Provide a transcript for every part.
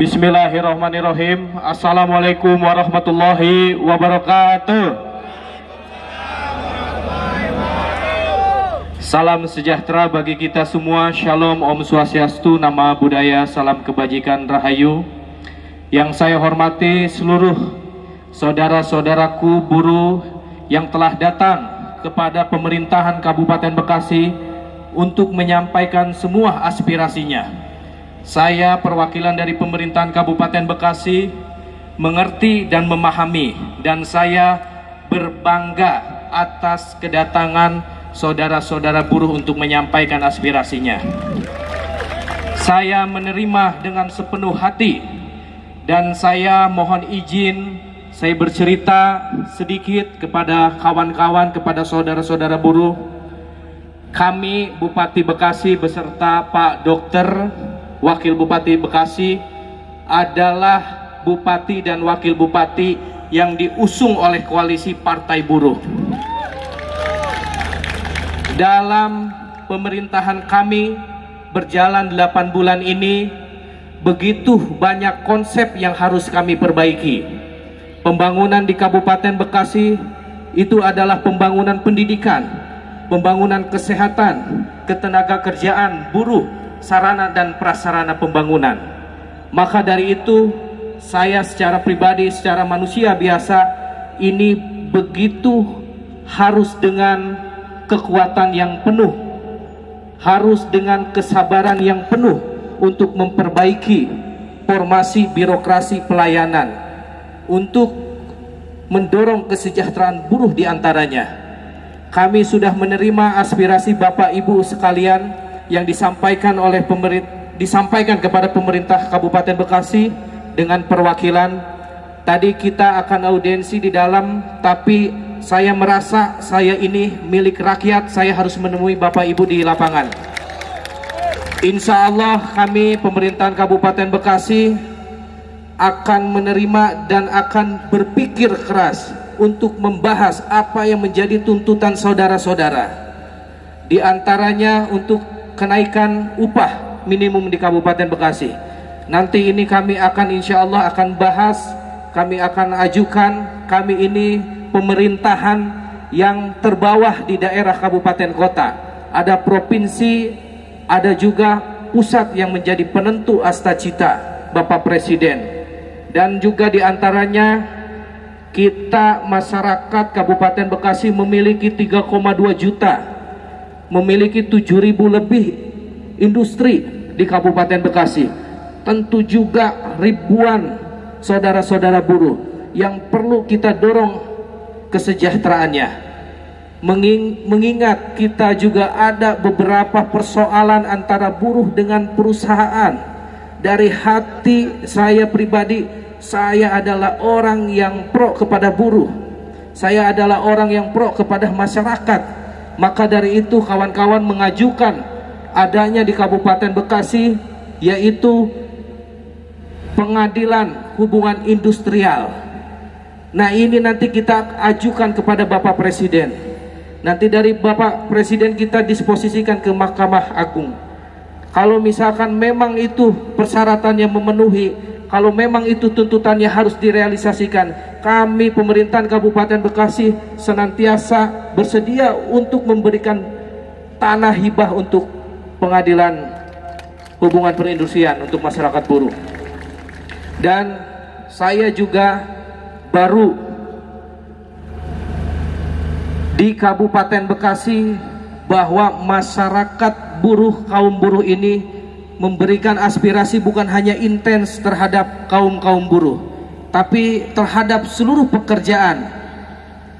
Bismillahirrahmanirrahim. Assalamualaikum warahmatullahi wabarakatuh. Salam sejahtera bagi kita semua. Shalom, Om Swastiastu, Nama Budaya, Salam Kebajikan, Rahayu. Yang saya hormati seluruh saudara-saudaraku buruh yang telah datang kepada pemerintahan Kabupaten Bekasi untuk menyampaikan semua aspirasinya. Saya perwakilan dari pemerintahan Kabupaten Bekasi mengerti dan memahami, dan saya berbangga atas kedatangan saudara-saudara buruh untuk menyampaikan aspirasinya. Saya menerima dengan sepenuh hati, dan saya mohon izin saya bercerita sedikit kepada kawan-kawan, kepada saudara-saudara buruh. Kami Bupati Bekasi beserta Pak Dokter Wakil Bupati Bekasi adalah bupati dan wakil bupati yang diusung oleh koalisi Partai Buruh. Dalam pemerintahan kami berjalan 8 bulan ini, begitu banyak konsep yang harus kami perbaiki. Pembangunan di Kabupaten Bekasi itu adalah pembangunan pendidikan, pembangunan kesehatan, ketenagakerjaan buruh, sarana dan prasarana pembangunan. Maka dari itu, saya secara pribadi, secara manusia biasa, ini begitu harus dengan kekuatan yang penuh, harus dengan kesabaran yang penuh untuk memperbaiki formasi birokrasi pelayanan, untuk mendorong kesejahteraan buruh diantaranya. Kami sudah menerima aspirasi Bapak Ibu sekalian yang disampaikan kepada pemerintah Kabupaten Bekasi dengan perwakilan. Tadi kita akan audiensi di dalam, tapi saya merasa saya ini milik rakyat, saya harus menemui Bapak Ibu di lapangan. Insya Allah kami pemerintahan Kabupaten Bekasi akan menerima dan akan berpikir keras untuk membahas apa yang menjadi tuntutan saudara-saudara. Di antaranya untuk kenaikan upah minimum di Kabupaten Bekasi. Nanti ini kami akan insya Allah akan bahas, kami akan ajukan. Kami ini pemerintahan yang terbawah di daerah kabupaten kota. Ada provinsi, ada juga pusat yang menjadi penentu asta cita Bapak Presiden. Dan juga diantaranya kita masyarakat Kabupaten Bekasi memiliki 3,2 juta, memiliki 7.000 lebih industri di Kabupaten Bekasi. Tentu juga ribuan saudara-saudara buruh yang perlu kita dorong kesejahteraannya. Mengingat kita juga ada beberapa persoalan antara buruh dengan perusahaan. Dari hati saya pribadi, saya adalah orang yang pro kepada buruh. Saya adalah orang yang pro kepada masyarakat. Maka dari itu kawan-kawan mengajukan adanya di Kabupaten Bekasi, yaitu pengadilan hubungan industrial. Nah, ini nanti kita ajukan kepada Bapak Presiden. Nanti dari Bapak Presiden kita disposisikan ke Mahkamah Agung. Kalau misalkan memang itu persyaratannya memenuhi, kalau memang itu tuntutannya harus direalisasikan, kami pemerintahan Kabupaten Bekasi senantiasa bersedia untuk memberikan tanah hibah untuk pengadilan hubungan perindustrian untuk masyarakat buruh. Dan saya juga baru di Kabupaten Bekasi bahwa masyarakat buruh, kaum buruh ini memberikan aspirasi bukan hanya intens terhadap kaum buruh, tapi terhadap seluruh pekerjaan,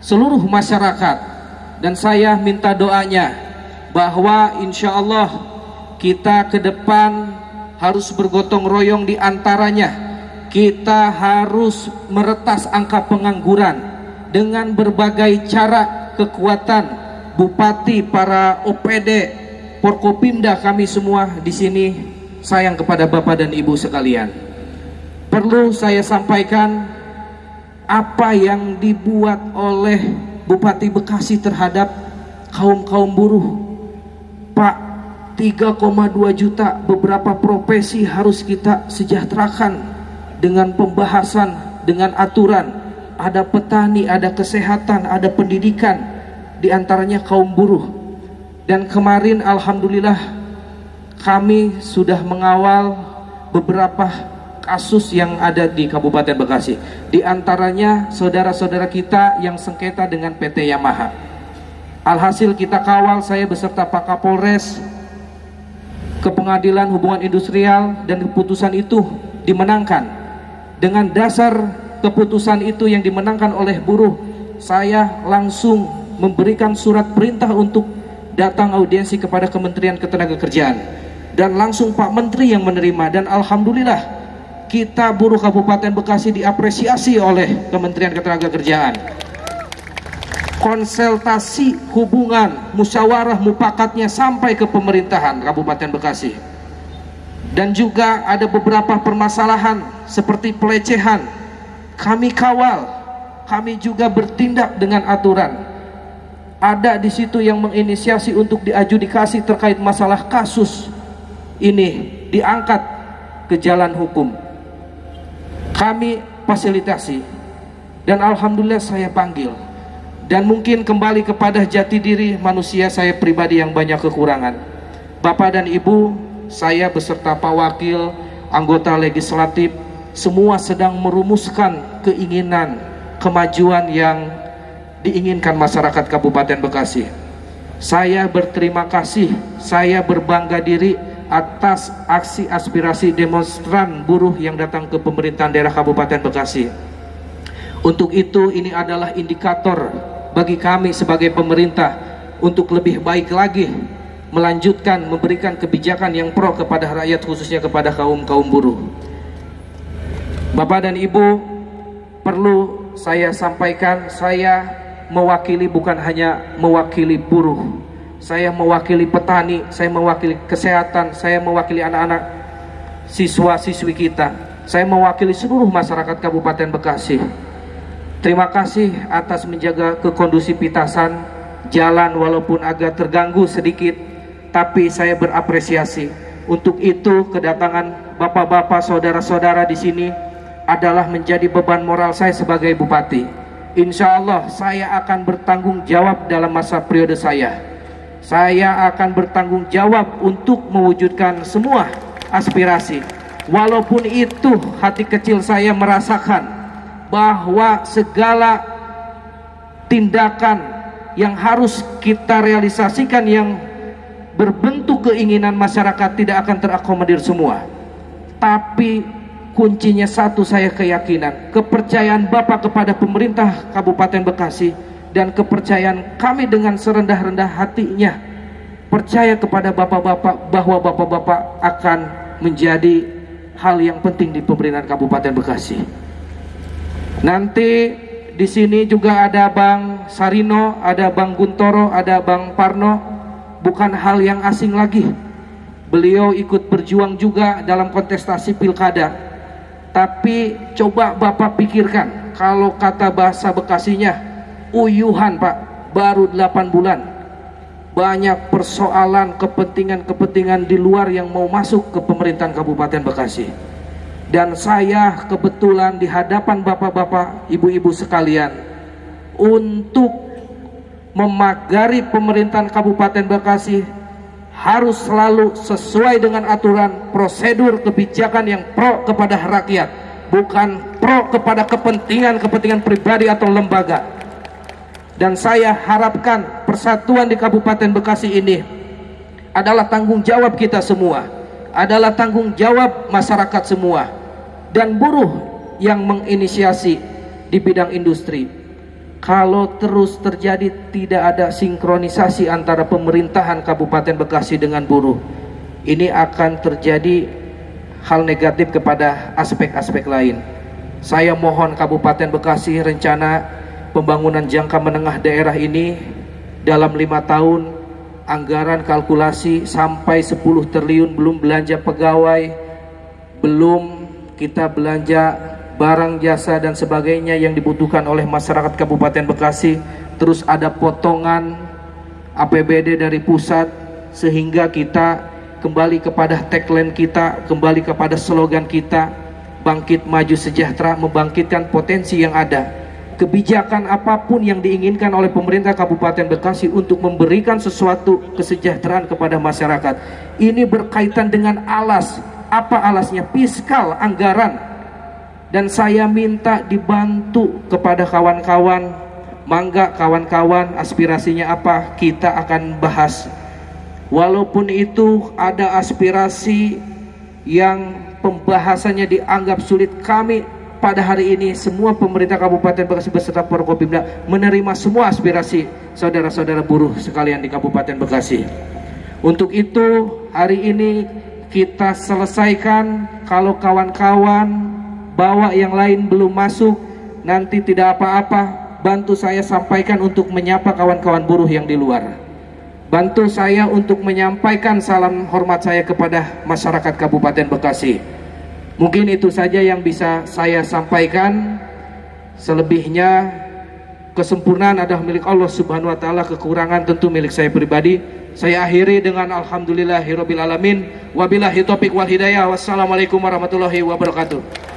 seluruh masyarakat. Dan saya minta doanya bahwa insya Allah kita ke depan harus bergotong royong. Di antaranya kita harus meretas angka pengangguran dengan berbagai cara, kekuatan bupati, para OPD, Forkopimda, kami semua di sini sayang kepada Bapak dan Ibu sekalian. Perlu saya sampaikan apa yang dibuat oleh Bupati Bekasi terhadap kaum buruh. Pak, 3,2 juta, beberapa profesi harus kita sejahterakan dengan pembahasan, dengan aturan. Ada petani, ada kesehatan, ada pendidikan, diantaranya kaum buruh. Dan kemarin alhamdulillah kami sudah mengawal beberapa kasus yang ada di Kabupaten Bekasi. Di antaranya saudara-saudara kita yang sengketa dengan PT Yamaha. Alhasil kita kawal, saya beserta Pak Kapolres, ke Pengadilan Hubungan Industrial, dan keputusan itu dimenangkan. Dengan dasar keputusan itu yang dimenangkan oleh buruh, saya langsung memberikan surat perintah untuk datang audiensi kepada Kementerian Ketenagakerjaan, dan langsung Pak Menteri yang menerima. Dan alhamdulillah kita buruh Kabupaten Bekasi diapresiasi oleh Kementerian Ketenagakerjaan. Konsultasi, hubungan, musyawarah mufakatnya sampai ke pemerintahan Kabupaten Bekasi. Dan juga ada beberapa permasalahan seperti pelecehan, kami kawal, kami juga bertindak dengan aturan. Ada di situ yang menginisiasi untuk diadjudikasi terkait masalah kasus ini, diangkat ke jalan hukum. Kami fasilitasi, dan alhamdulillah saya panggil. Dan mungkin kembali kepada jati diri manusia saya pribadi yang banyak kekurangan. Bapak dan Ibu, saya beserta Pak Wakil, anggota legislatif, semua sedang merumuskan keinginan, kemajuan yang diinginkan masyarakat Kabupaten Bekasi. Saya berterima kasih, saya berbangga diri atas aksi aspirasi demonstran buruh yang datang ke pemerintahan daerah Kabupaten Bekasi. Untuk itu, ini adalah indikator bagi kami sebagai pemerintah untuk lebih baik lagi melanjutkan memberikan kebijakan yang pro kepada rakyat, khususnya kepada kaum buruh. Bapak dan Ibu, perlu saya sampaikan, saya mewakili, bukan hanya mewakili buruh, saya mewakili petani, saya mewakili kesehatan, saya mewakili anak-anak siswa-siswi kita, saya mewakili seluruh masyarakat Kabupaten Bekasi. Terima kasih atas menjaga kekondusivitasan jalan, walaupun agak terganggu sedikit, tapi saya berapresiasi. Untuk itu kedatangan bapak-bapak, saudara-saudara di sini adalah menjadi beban moral saya sebagai bupati. Insya Allah saya akan bertanggung jawab dalam masa periode saya. Saya akan bertanggung jawab untuk mewujudkan semua aspirasi. Walaupun itu hati kecil saya merasakan bahwa segala tindakan yang harus kita realisasikan yang berbentuk keinginan masyarakat tidak akan terakomodir semua. Tapi kuncinya satu, saya keyakinan, kepercayaan Bapak kepada pemerintah Kabupaten Bekasi, dan kepercayaan kami dengan serendah-rendah hatinya percaya kepada bapak-bapak bahwa bapak-bapak akan menjadi hal yang penting di pemerintahan Kabupaten Bekasi. Nanti di sini juga ada Bang Sarino, ada Bang Guntoro, ada Bang Parno, bukan hal yang asing lagi. Beliau ikut berjuang juga dalam kontestasi pilkada. Tapi coba Bapak pikirkan, kalau kata bahasa Bekasinya, uyuhan Pak, baru 8 bulan. Banyak persoalan, kepentingan-kepentingan di luar yang mau masuk ke pemerintahan Kabupaten Bekasi. Dan saya kebetulan di hadapan bapak-bapak, ibu-ibu sekalian, untuk memagari pemerintahan Kabupaten Bekasi harus selalu sesuai dengan aturan, prosedur, kebijakan yang pro kepada rakyat, bukan pro kepada kepentingan pribadi atau lembaga. Dan saya harapkan persatuan di Kabupaten Bekasi ini adalah tanggung jawab kita semua, adalah tanggung jawab masyarakat semua, dan buruh yang menginisiasi di bidang industri. Kalau terus terjadi tidak ada sinkronisasi antara pemerintahan Kabupaten Bekasi dengan buruh, ini akan terjadi hal negatif kepada aspek-aspek lain. Saya mohon Kabupaten Bekasi, rencana pembangunan jangka menengah daerah ini dalam 5 tahun, anggaran kalkulasi sampai 10 triliun, belum belanja pegawai, belum kita belanja barang, jasa dan sebagainya yang dibutuhkan oleh masyarakat Kabupaten Bekasi. Terus ada potongan APBD dari pusat, sehingga kita kembali kepada tagline kita, kembali kepada slogan kita, bangkit maju sejahtera, membangkitkan potensi yang ada. Kebijakan apapun yang diinginkan oleh pemerintah Kabupaten Bekasi untuk memberikan sesuatu kesejahteraan kepada masyarakat, ini berkaitan dengan alas. Apa alasnya? Fiskal, anggaran. Dan saya minta dibantu kepada kawan-kawan. Mangga kawan-kawan, aspirasinya apa? Kita akan bahas. Walaupun itu ada aspirasi yang pembahasannya dianggap sulit, kami pada hari ini semua pemerintah Kabupaten Bekasi beserta Forkopimda menerima semua aspirasi saudara-saudara buruh sekalian di Kabupaten Bekasi. Untuk itu hari ini kita selesaikan. Kalau kawan-kawan bawa yang lain belum masuk, nanti tidak apa-apa, bantu saya sampaikan untuk menyapa kawan-kawan buruh yang di luar. Bantu saya untuk menyampaikan salam hormat saya kepada masyarakat Kabupaten Bekasi. Mungkin itu saja yang bisa saya sampaikan. Selebihnya kesempurnaan adalah milik Allah Subhanahu wa taala, kekurangan tentu milik saya pribadi. Saya akhiri dengan alhamdulillahirabbil alamin. Wabillahi taufik wal hidayah. Wassalamualaikum warahmatullahi wabarakatuh.